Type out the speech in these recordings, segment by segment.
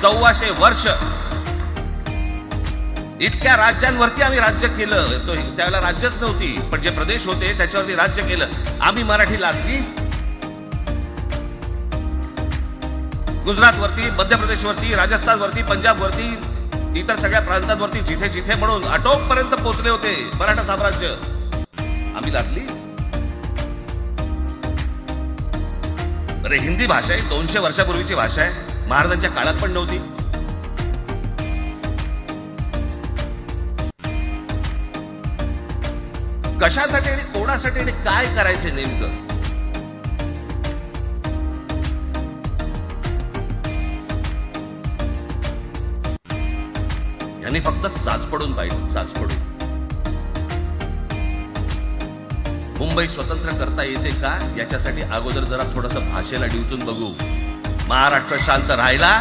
1400 वर्ष इतक्या राज्यांवरती आम्ही राज्य केलं. त्यावेळेला राज्यच नव्हती, पण जे प्रदेश होते त्याच्यावरती राज्य केलं. आम्ही मराठी लादली गुजरातवरती, मध्य प्रदेशवरती, राजस्थानवरती, पंजाबवरती, इतर सगळ्या प्रांतांवरती जिथे जिथे म्हणून अटोकपर्यंत पोहोचले होते मराठा साम्राज्य. आम्ही लादली. अरे हिंदी भाषा आहे, 200 वर्षापूर्वीची भाषा आहे, महाराजांच्या काळात पण नव्हती. कशासाठी आणि कोणासाठी आणि काय करायचे नेमकं? यांनी फक्त चाचपडून पाहिलं, चाचपडून. मुंबई स्वतंत्र करता येते का याच्यासाठी अगोदर जरा थोडंसं भाषेला डिवचून बघू. महाराष्ट्र शांत राहिला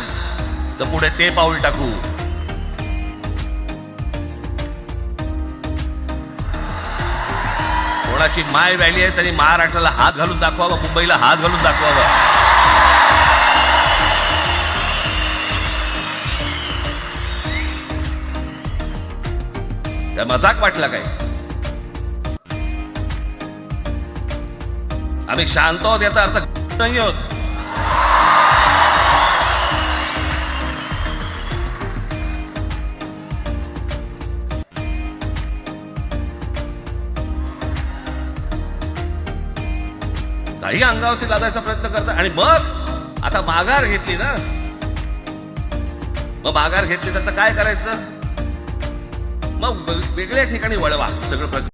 तर पुढे ते पाऊल टाकू. कोणाची माय व्हॅली आहे त्यांनी महाराष्ट्राला हात घालून दाखवावं, मुंबईला हात घालून दाखवावं. त्या मजाक वाटला काय? आम्ही शांत आहोत याचा अर्थ नाही होत. काही अंगावरती लादायचा प्रयत्न करतात आणि मग आता माघार घेतली ना, मग माघार घेतली त्याचं काय करायचं? मग वेगळ्या ठिकाणी वळवा सगळं.